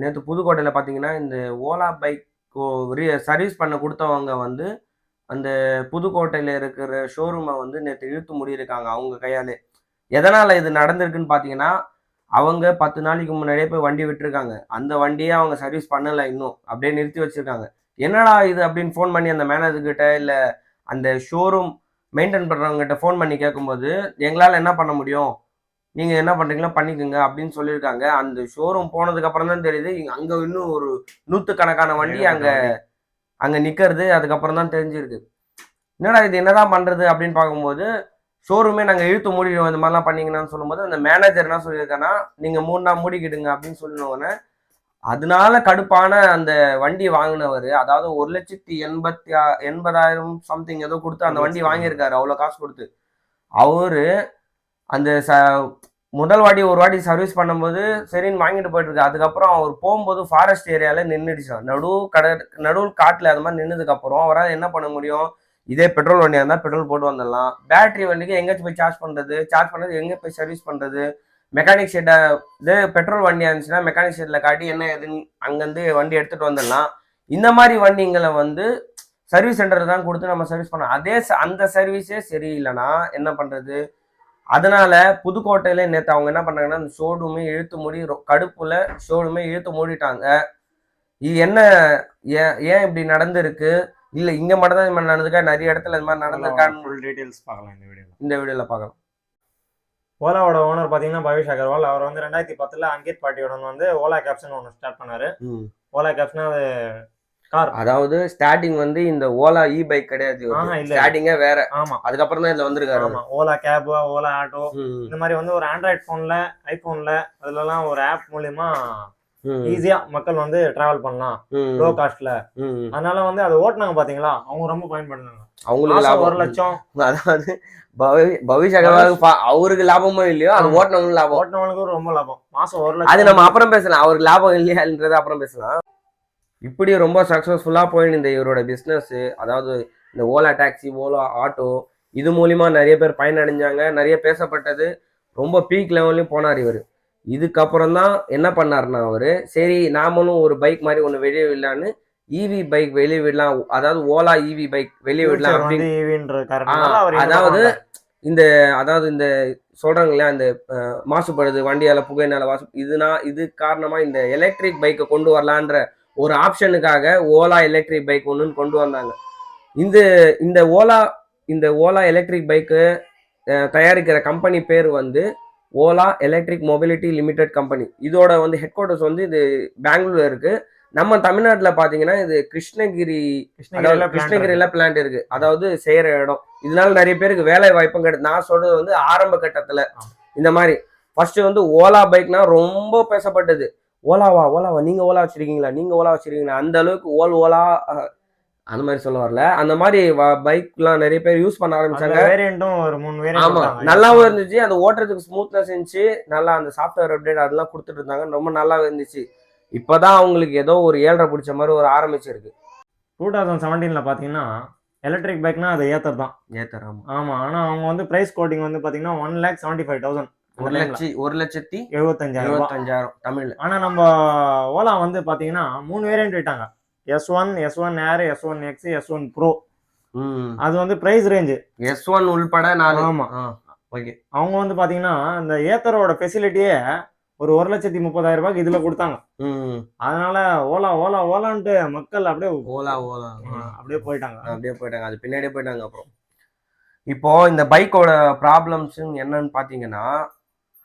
நேற்று புதுக்கோட்டையில் பார்த்தீங்கன்னா இந்த ஓலா பைக் சர்வீஸ் பண்ண கொடுத்தவங்க வந்து அந்த புதுக்கோட்டையில் இருக்கிற ஷோரூமை வந்து நேற்று இழுத்து மூடியிருக்காங்க அவங்க கையாலே. எதனால் இது நடந்திருக்குன்னு பார்த்தீங்கன்னா, அவங்க 10 நாளைக்கு முன்னாடியே போய் வண்டி விட்டுருக்காங்க. அந்த வண்டியை அவங்க சர்வீஸ் பண்ணலை, இன்னும் அப்படியே நிறுத்தி வச்சிருக்காங்க. என்னடா இது அப்படின்னு ஃபோன் பண்ணி அந்த மேனேஜர்கிட்ட இல்லை அந்த ஷோரூம் மெயின்டைன் பண்ணுறவங்ககிட்ட ஃபோன் பண்ணி கேட்கும்போது, எங்களால் என்ன பண்ண முடியும், நீங்க என்ன பண்றீங்களோ பண்ணிக்கோங்க அப்படின்னு சொல்லியிருக்காங்க. அந்த ஷோரூம் போனதுக்கு அப்புறம் தான் தெரியுது அங்க இன்னும் ஒரு நூத்துக்கணக்கான வண்டி அங்க அங்க நிக்கிறது. அதுக்கப்புறம் தான் தெரிஞ்சிருக்கு. என்னடா இது, என்னதான் பண்றது அப்படின்னு பார்க்கும்போது, ஷோரூமே நாங்க இழுத்து மூடிடுவோம் இந்த மாதிரிலாம் பண்ணீங்கன்னு சொல்லும்போது, அந்த மேனேஜர் என்ன சொல்லியிருக்காங்கன்னா, நீங்க மூடினா மூடிக்கிடுங்க அப்படின்னு சொன்னோன்னே, அதனால கடுப்பான அந்த வண்டி வாங்கினவர், அதாவது 1,80,000 சம்திங் ஏதோ கொடுத்து அந்த வண்டி வாங்கியிருக்காரு, அவ்வளவு காசு கொடுத்து. அவரு அந்த முதல் வாட்டி ஒரு வாட்டி சர்வீஸ் பண்ணும்போது சரின்னு வாங்கிட்டு போயிட்டு இருக்கு. அதுக்கப்புறம் அவர் போகும்போது ஃபாரஸ்ட் ஏரியால நின்றுடுச்சான், நடுவு காட்டுல அது மாதிரி நின்னதுக்கு அப்புறம் அவரால் என்ன பண்ண முடியும், இதே பெட்ரோல் வண்டியா இருந்தா பெட்ரோல் போட்டு வந்துடலாம். பேட்டரி வண்டிக்கு எங்கேயாச்சும் போய் சார்ஜ் பண்றது எங்க போய் சர்வீஸ் பண்றது, மெக்கானிக் ஷெட்டை இது பெட்ரோல் வண்டியா இருந்துச்சுன்னா மெக்கானிக் ஷெட்ல காட்டி என்ன எதுன்னு அங்கேருந்து வண்டி எடுத்துட்டு வந்துடலாம். இந்த மாதிரி வண்டிங்களை வந்து சர்வீஸ் சென்டர் தான் கொடுத்து நம்ம சர்வீஸ் பண்ணோம். அந்த சர்வீஸே சரியில்லைன்னா என்ன பண்றது. அதனால புதுக்கோட்டையில நேற்று அவங்க என்ன பண்ணாங்கன்னா, அந்த ஷோரூமே இழுத்து மூடி கடுப்புல ஷோரூமே இழுத்து மூடிட்டாங்க. இது என்ன, ஏன் இப்படி நடந்திருக்கு, இல்ல இங்க மட்டும் தான் இந்த மாதிரி நடந்திருக்கா, நிறைய இடத்துல இந்த மாதிரி நடந்திருக்கான்னு ஃபுல் டீடைல்ஸ் பார்க்கலாம் இந்த வீடியோல பார்க்கலாம். ஓலாவோட ஓனர் பார்த்தீங்கன்னா பவிஷ் அகர்வால். அவர் வந்து 2010 அங்கித் பாட்டியோட வந்து ஓலா கேப்ஸ்னு ஒன்று ஸ்டார்ட் பண்ணாரு. ஓலா கேப்ஸ்னா அது கார். அதாவது ஸ்டார்டிங் வந்து இந்த ஓலா இ பைக் கிடையாது, ஸ்டார்டிங்கே வேற. ஆமா, அதுக்கப்புறம் தான் இதுல வந்திருக்காரு. ஆமா, ஓலா கேப், ஓலா ஆட்டோ, இந்த மாதிரி வந்து ஒரு ஆண்ட்ராய்ட் போன்ல, ஐபோன்ல அதுலலாம் ஒரு ஆப் மூலியமா ஈஸியா மக்கள் வந்து டிராவல் பண்ணலாம் லோ காஸ்ட்ல. அதனால வந்து அதை ஓட்டுனாங்க பாத்தீங்களா, அவங்க ரொம்ப பயன்படுத்தாங்க. அவங்களுக்கு 1 லட்சம். அதாவது பவிஷ் அகர்வால் அவருக்கு லாபமும் இல்லையோ, அது ஓட்டுனவங்களுக்கு லாபம். ஓட்டுனவங்களுக்கு ரொம்ப லாபம். மாசம் 1 லட்சம். அது நம்ம அப்புறம் பேசலாம், அவருக்கு லாபம் இல்லையான்றது அப்புறம் பேசலாம். இப்படி ரொம்ப சக்சஸ்ஃபுல்லா போயிருந்த இவரோட பிஸ்னஸ், அதாவது இந்த ஓலா டாக்ஸி, ஓலா ஆட்டோ, இது மூலியமா நிறைய பேர் பயனடைஞ்சாங்க, நிறைய பேசப்பட்டது. ரொம்ப பீக் லெவல்லையும் போனார் இவர். இதுக்கப்புறம் தான் என்ன பண்ணாருன்னா அவரு, சரி நாமளும் ஒரு பைக் மாதிரி ஒன்று வெளியே விடலான்னு இவி பைக் வெளியே விடலாம், அதாவது ஓலா இவி பைக் வெளியே விடலாம் அப்படின்னு. அதாவது இந்த சொல்றாங்க இல்லையா, இந்த மாசுபடுது வண்டியால, புகையினால இது காரணமா இந்த எலக்ட்ரிக் பைக்கை கொண்டு வரலான்ற ஒரு ஆப்ஷனுக்காக ஓலா எலக்ட்ரிக் பைக் ஒன்றுன்னு கொண்டு வந்தாங்க. இந்த ஓலா எலக்ட்ரிக் பைக்கு தயாரிக்கிற கம்பெனி பேர் வந்து Ola electric mobility limited company. இதோட வந்து ஹெட் குவார்ட்டர்ஸ் வந்து இது பெங்களூர்ல இருக்கு. நம்ம தமிழ்நாட்டில் பார்த்தீங்கன்னா இது கிருஷ்ணகிரியில பிளான்ட் இருக்கு, அதாவது செய்யற இடம். இதனால நிறைய பேருக்கு வேலை வாய்ப்பும் கிடையாது. நான் சொல்றது வந்து ஆரம்ப கட்டத்துல இந்த மாதிரி ஃபர்ஸ்ட் வந்து ஓலா பைக்னா ரொம்ப பேசப்பட்டது. ஓலாவா நீங்க ஓலா வச்சிருக்கீங்களா, அந்த அளவுக்கு ஓலா அந்த மாதிரி சொல்ல வரல. அந்த மாதிரி பைக்லாம் நிறைய பேர் யூஸ் பண்ண ஆரம்பிச்சாங்க. ஆமா, நல்லாவும் இருந்துச்சு, அந்த ஓட்டுறதுக்கு ஸ்மூத்னஸ் இருந்துச்சு, நல்லா அந்த சாஃப்ட்வேர் அப்டேட் அதெல்லாம் கொடுத்துட்டு இருந்தாங்க, ரொம்ப நல்லாவே இருந்துச்சு. இப்பதான் அவங்களுக்கு ஏதோ ஒரு 7.5 பிடிச்ச மாதிரி ஒரு ஆரம்பிச்சிருக்கு. 2017 பாத்தீங்கன்னா எலக்ட்ரிக் பைக்னா அது ஏத்தர் தான். ஆமா, ஆனா அவங்க வந்து பிரைஸ் கோட்டிங் வந்து பாத்தீங்கன்னா 1,75,000, 1,75,000 தமிழ். ஆனா நம்ம ஓலா வந்து பாத்தீங்கன்னா 3 வேரியன்ட் விட்டாங்க. S1, S1 Air, S1 X, S1 Pro. அது வந்து பிரைஸ் ரேஞ்ச் S1 உள்பட 4. ஆமா, ஓகே. அவங்க வந்து பாத்தீங்கன்னா இந்த ஏத்தரோட ஃபெசிலிட்டியே ஒரு 1,30,000 ரூபாய்க்கு இதுல கொடுத்தாங்க. அதனால ஓலான்ட்டு மக்கள் அப்படியே அப்படியே போயிட்டாங்க. அது பின்னாடியே போயிட்டாங்க. அப்புறம் இப்போ இந்த பைக்கோட ப்ராப்ளம்ஸ் என்னன்னு பாத்தீங்கன்னா,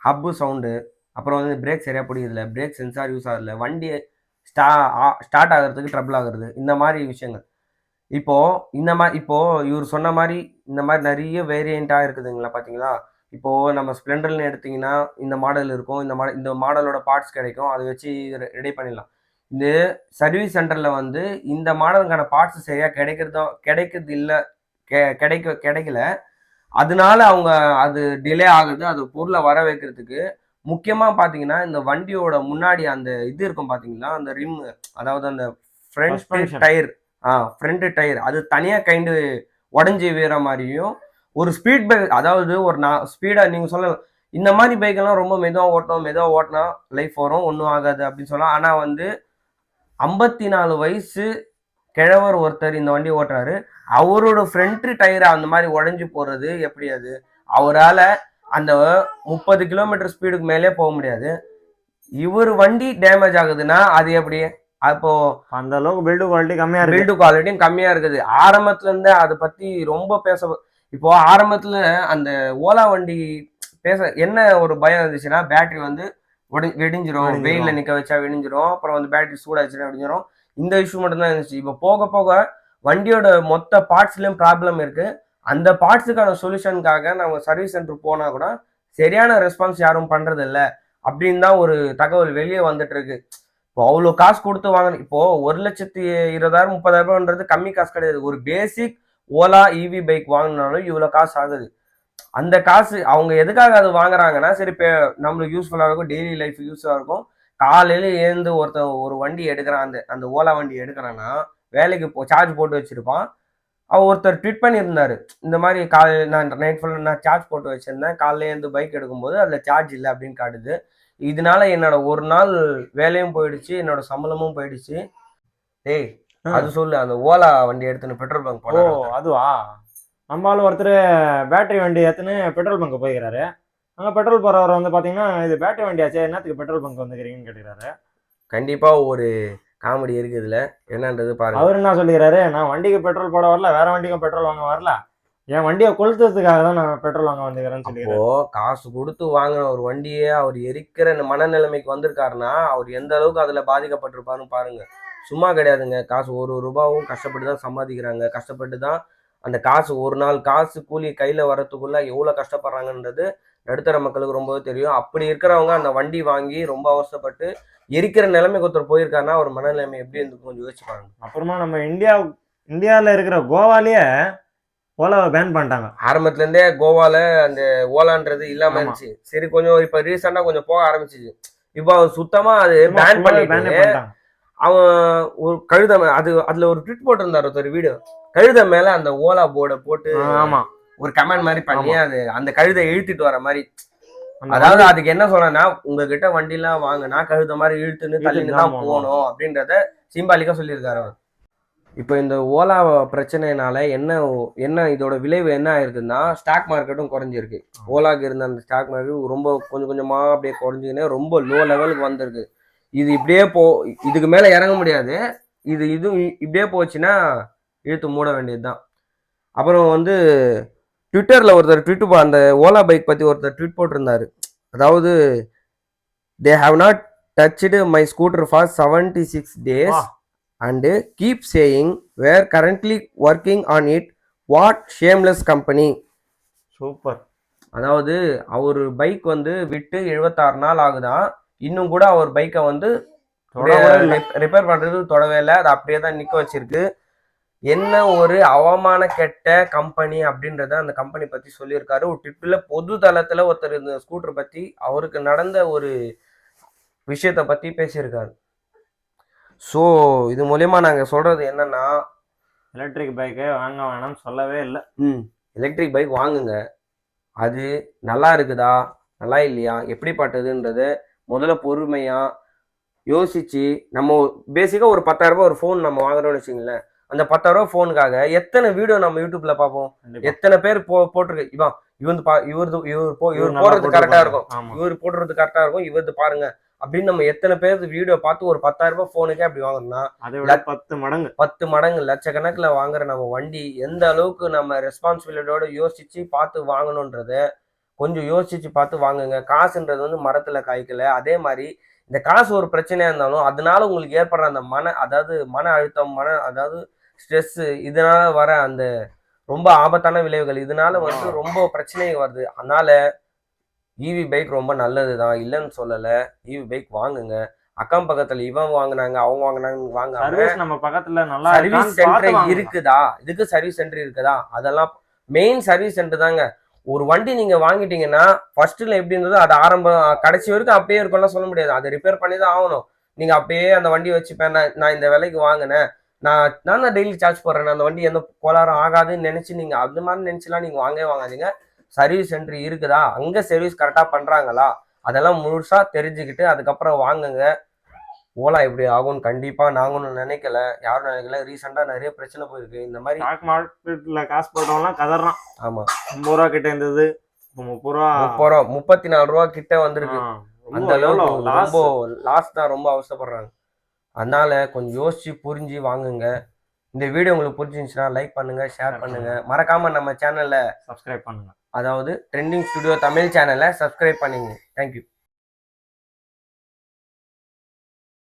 ஹப்பு சவுண்டு, அப்புறம் வந்து பிரேக் சரியா பிடிக்கிறதில்ல, பிரேக் சென்சார் யூஸ் ஆகல, வண்டி ஸ்டார்ட் ஆகிறதுக்கு ட்ரபிள் ஆகுறது, இந்த மாதிரி விஷயங்கள். இப்போ இவர் சொன்ன மாதிரி இந்த மாதிரி நிறைய வேரியண்டா இருக்குதுங்களா பாத்தீங்களா. இப்போ நம்ம ஸ்ப்ளெண்டர்னு எடுத்தீங்கன்னா இந்த மாடல் இருக்கும், இந்த மாடலோட பார்ட்ஸ் கிடைக்கும், அதை வச்சு ரெடி பண்ணிடலாம். இந்த சர்வீஸ் சென்டர்ல வந்து இந்த மாடலுக்கான பார்ட்ஸ் சரியா கிடைக்கல. அதனால அவங்க அது டிலே ஆகுது. அது பொருளை வர வைக்கிறதுக்கு முக்கியமா பாத்தீங்கன்னா இந்த வண்டியோட முன்னாடி அந்த இது இருக்கும் பாத்தீங்களா, அந்த ரிம், அதாவது அந்த ஃப்ரண்ட் டயர் அது தனியா உடஞ்சி வீற மாதிரியும், ஒரு ஸ்பீட் பிரேக், அதாவது ஒரு ஸ்பீடா நீங்க சொல்லலாம், இந்த மாதிரி பைக் எல்லாம் ரொம்ப மெதுவா ஓட்டினா லைஃப் வரும், ஒன்றும் ஆகாது அப்படின்னு சொல்லலாம். ஆனா வந்து 54 வயசு கிழவர் ஒருத்தர் இந்த வண்டி ஓட்டுறாரு. அவரோட ஃப்ரண்ட் டயர் அந்த மாதிரி உடைஞ்சு போறது எப்படி அது? அவரால அந்த 30 கிலோமீட்டர் ஸ்பீடுக்கு மேலே போக முடியாது. இவர் வண்டி டேமேஜ் ஆகுதுன்னா அது எப்படி? அப்போ அந்த அளவுக்கு பில்டு குவாலிட்டி கம்மியா இருக்கு. பில்டு குவாலிட்டியும் கம்மியா இருக்குது. ஆரம்பத்துல இருந்தே அதை பத்தி ரொம்ப இப்போ ஆரம்பத்துல அந்த ஓலா வண்டி என்ன ஒரு பயம் இருந்துச்சுன்னா, பேட்டரி வந்து வெடிஞ்சிரும், வெயில்ல நிக்க வச்சா வெடிஞ்சிரும், அப்புறம் வந்து பேட்டரி சூடாச்சுன்னா வெடிஞ்சிரும். இந்த இஷ்யூ மட்டும் தான் இருந்துச்சு. இப்போ போக போக வண்டியோட மொத்த பார்ட்ஸ்லயும் ப்ராப்ளம் இருக்கு. அந்த பார்ட்ஸுக்கான சொல்யூஷனுக்காக நம்ம சர்வீஸ் சென்டர் போனா கூட சரியான ரெஸ்பான்ஸ் யாரும் பண்றது இல்ல அப்படின்னு தான் ஒரு தகவல் வெளியே வந்துட்டு இருக்கு. இப்போ அவ்வளோ காசு கொடுத்து வாங்க, இப்போ 1,20,000 30,000 கம்மி காசு கிடையாது. ஒரு பேசிக் ஓலா இவி பைக் வாங்கினாலும் இவ்வளவு காசு ஆகுது. அந்த காசு அவங்க எதுக்காக அது வாங்குறாங்கன்னா, சரி நம்மளுக்கு யூஸ்ஃபுல்லா இருக்கும், டெய்லி லைஃப் யூஸ்ஃபுல்லா இருக்கும். காலையில எழுந்து ஒருத்தன் ஒரு வண்டி எடுக்கிறான், அந்த அந்த ஓலா வண்டி எடுக்கிறான்னா வேலைக்கு சார்ஜ் போட்டு வச்சிருப்பான். ஒருத்தர் ட்வீட் பண்ணியிருந்தாரு, இந்த மாதிரி காலையில் நான் நைட் ஃபுல்லாக நான் சார்ஜ் போட்டு வச்சிருந்தேன், காலையில இருந்து பைக் எடுக்கும்போது அதில் சார்ஜ் இல்லை அப்படின்னு காட்டுது. இதனால என்னோட ஒரு நாள் வேலையும் போயிடுச்சு, என்னோட சம்பளமும் போயிடுச்சு. டேய் அது சொல்லு, அந்த ஓலா வண்டி எடுத்துன்னு பெட்ரோல் பங்க் ஓ அதுவா? நம்மளால ஒருத்தர் பேட்டரி வண்டி எடுத்துன்னு பெட்ரோல் பங்க் போய்க்கிறாரு. அங்கே பெட்ரோல் போறவர் வந்து பார்த்தீங்கன்னா, இது பேட்டரி வண்டியாச்சே, என்னத்துக்கு பெட்ரோல் பங்க் வந்துக்கிறீங்கன்னு கேட்டுக்கிறாரு. கண்டிப்பா ஒரு காமெடி இருக்கு இதுல, என்னன்றது பாருங்க. அவர் என்ன சொல்லிக்கிறாரு, நான் வண்டிக்கு பெட்ரோல் போட வரல, வேற வண்டிக்கும் பெட்ரோல் வாங்க வரல, என் வண்டியை கொளுத்துறதுக்காக தான் நான் பெட்ரோல் வாங்க வந்துக்கிறேன்னு சொல்லிக்கிறேன். இப்போ காசு கொடுத்து வாங்கின ஒரு வண்டியே அவர் எரிக்கிற மனநிலைமைக்கு வந்திருக்காருன்னா அவர் எந்த அளவுக்கு அதுல பாதிக்கப்பட்டிருப்பாருன்னு பாருங்க. சும்மா கிடையாதுங்க. காசு ஒரு ரூபாவும் கஷ்டப்பட்டு தான் சம்பாதிக்கிறாங்க. கஷ்டப்பட்டு தான் அந்த காசு, ஒரு நாள் காசு கூலி கையில வரத்துக்குள்ள எவ்வளவு கஷ்டப்படுறாங்கன்றது நடுத்தர மக்களுக்கு ரொம்பவே தெரியும். அப்படி இருக்கிறவங்க அந்த வண்டி வாங்கி ரொம்ப அவசரப்பட்டு எரிக்கிற நிலைமைக்கு ஒருத்தர் போயிருக்காருன்னா ஒரு மனநிலைமை எப்படி இருந்து கொஞ்சம் யோசிச்சு பாருங்க. அப்புறமா நம்ம இந்தியாவில் இருக்கிற கோவாலேயே ஓலாவை பேன் பண்ணிட்டாங்க. ஆரம்பத்துல இருந்தே கோவால அந்த ஓலான்றது இல்லாம இருந்துச்சு. சரி கொஞ்சம் இப்ப ரீசெண்டா கொஞ்சம் போக ஆரம்பிச்சிச்சு. இப்போ அவன் சுத்தமா அது பேன் பண்ணிட்டாங்க. அவன் ஒரு கழுத அதுல ஒரு ட்வீட் போட்டிருந்தாரு ஒருத்தர் வீடியோ, கழுத மேல அந்த ஓலா போர்டை போட்டு ஒரு கமெண்ட் மாதிரி பண்ணி அது அந்த கழுதை இழுத்துட்டு வர மாதிரி. அதாவது அதுக்கு என்ன சொல்றேன்னா, உங்ககிட்ட வண்டி எல்லாம் வாங்கினா கழுத மாதிரி இழுத்துன்னு தள்ளின்னு தான் போகணும் அப்படின்றத சிம்பாலிக்கா சொல்லியிருக்காரு அவர். இப்போ இந்த ஓலா பிரச்சனைனால என்ன இதோட விளைவு என்ன ஆயிருக்குன்னா, ஸ்டாக் மார்க்கெட்டும் குறைஞ்சிருக்கு. ஓலாக்கு இருந்த அந்த ஸ்டாக் மார்க்கெட் ரொம்ப கொஞ்சம் கொஞ்சமா அப்படியே குறைஞ்சிக்கினே ரொம்ப லோ லெவலுக்கு வந்திருக்கு. இது இப்படியே இதுக்கு மேல இறங்க முடியாது. இது இப்படியே போச்சுன்னா இழுத்து மூட வேண்டியதுதான். அப்புறம் வந்து ட்விட்டர்ல ஒருத்தர் அந்த ஓலா பைக் பத்தி ஒருத்தர் ட்வீட் போட்டிருந்தாரு. அதாவது, they have not touched my scooter for 76 days and keep saying we're currently working on it. What shameless company. Super. அதாவது அவர் பைக் வந்து விட்டு 76 நாள் ஆகுதான், இன்னும் கூட அவர் பைக்கை வந்து ரிப்பேர் பண்றது தொடவே இல்லை. அது அப்படியே தான் நிக்க வச்சிருக்கு. என்ன ஒரு அவமான கெட்ட கம்பெனி அப்படின்றத அந்த கம்பெனி பத்தி சொல்லியிருக்காரு. ஒரு ட்விட்டர்ல பொது தளத்துல ஒருத்தர் இந்த ஸ்கூட்டர் பத்தி அவருக்கு நடந்த ஒரு விஷயத்த பத்தி பேசியிருக்காரு. ஸோ இது மூலயமா நாங்கள் சொல்றது என்னன்னா, எலக்ட்ரிக் பைக்கே வாங்க வேணாம்னு சொல்லவே இல்லை. எலக்ட்ரிக் பைக் வாங்குங்க. அது நல்லா இருக்குதா நல்லா இல்லையா எப்படிப்பட்டதுன்றது முதல்ல பொறுமையா யோசிச்சு, நம்ம பேசிக்கா ஒரு 10,000 ரூபாய் ஒரு ஃபோன் நம்ம வாங்குறோம்னு வச்சுங்களேன், அந்த 10,000 ரூபாய் ஃபோனுக்காக எத்தனை வீடியோ நம்ம யூடியூப்ல பார்ப்போம், எத்தனை பேர் போட்டிருக்கு. இவர் போடுறது கரெக்டா இருக்கும், இவர் போடுறது கரெக்டா இருக்கும், இவரது பாருங்க அப்படின்னு நம்ம எத்தனை பேருக்கு வீடியோ பார்த்து ஒரு 10,000 ரூபாய் ஃபோனுக்கே அப்படி வாங்கணும்னா 10 மடங்கு லட்சக்கணக்கில் வாங்குற நம்ம வண்டி எந்த அளவுக்கு நம்ம ரெஸ்பான்சிபிலிட்டியோட யோசிச்சு பார்த்து வாங்கணுன்றத கொஞ்சம் யோசிச்சு பார்த்து வாங்குங்க. காசுன்றது வந்து மரத்துல காய்க்கல. அதே மாதிரி இந்த காசு ஒரு பிரச்சனையா இருந்தாலும் அதனால உங்களுக்கு ஏற்படுற அந்த மன அழுத்தம், அதாவது ஸ்ட்ரெஸ், இதனால வர அந்த ரொம்ப ஆபத்தான விளைவுகள், இதனால வந்து ரொம்ப பிரச்சனை வருது. அதனால இவி பைக் ரொம்ப நல்லதுதான், இல்லைன்னு சொல்லல. இவி பைக் வாங்குங்க. அக்கம் பக்கத்துல இவன் வாங்கினாங்க அவங்க வாங்கினாங்க வாங்க, நம்ம பக்கத்துல நல்லா சர்வீஸ் சென்டர் இருக்குதா, இதுக்கு சர்வீஸ் சென்டர் இருக்குதா, அதெல்லாம் மெயின் சர்வீஸ் சென்டர் தாங்க. ஒரு வண்டி நீங்க வாங்கிட்டீங்கன்னா ஃபர்ஸ்ட்ல எப்படி இருந்ததோ அது ஆரம்பம் கடைசி வரைக்கும் அப்படியே இருக்கும்லாம் சொல்ல முடியாது. அதை ரிப்பேர் பண்ணி தான் ஆகணும். நீங்க அப்படியே அந்த வண்டியை வச்சுப்பேன், நான் இந்த விலைக்கு வாங்கினேன், நான் டெய்லி சார்ஜ் போடுறேன், அந்த வண்டி எந்த கோளாறும் ஆகாதுன்னு நினைச்சு நீங்க அந்த மாதிரி நினைச்சுலாம் நீங்க வாங்கவே வாங்காதீங்க. சர்வீஸ் சென்டர் இருக்குதா, அங்கே சர்வீஸ் கரெக்டாக பண்ணுறாங்களா, அதெல்லாம் முழுசாக தெரிஞ்சுக்கிட்டு அதுக்கப்புறம் வாங்குங்க. ஓலா இப்படி ஆகும்னு கண்டிப்பாக நாங்களும் நினைக்கல, யாரும் நினைக்கல. ரீசெண்டாக நிறைய பிரச்சனை போயிருக்கு இந்த மாதிரி. ஸ்டாக் மார்க்கெட்டில் காசு போட்டவங்களாம் கதறான். ஆமாம், 50 ரூபா கிட்ட இருந்தது, 30 ரூபா, 34 ரூபா கிட்ட வந்திருக்கு. அந்த அளவுக்கு ரொம்ப லாஸ் தான், ரொம்ப அவசரப்படுறாங்க. அதனால கொஞ்சம் யோசிச்சு புரிஞ்சு வாங்குங்க. இந்த வீடியோ உங்களுக்கு பிடிச்சிருந்துச்சுன்னா லைக் பண்ணுங்க, ஷேர் பண்ணுங்க, மறக்காம நம்ம சேனல்ல சப்ஸ்கிரைப் பண்ணுங்க. அதாவது ட்ரெண்டிங் ஸ்டுடியோ தமிழ் சேனலை சப்ஸ்கிரைப் பண்ணிங்க. தேங்க்யூ.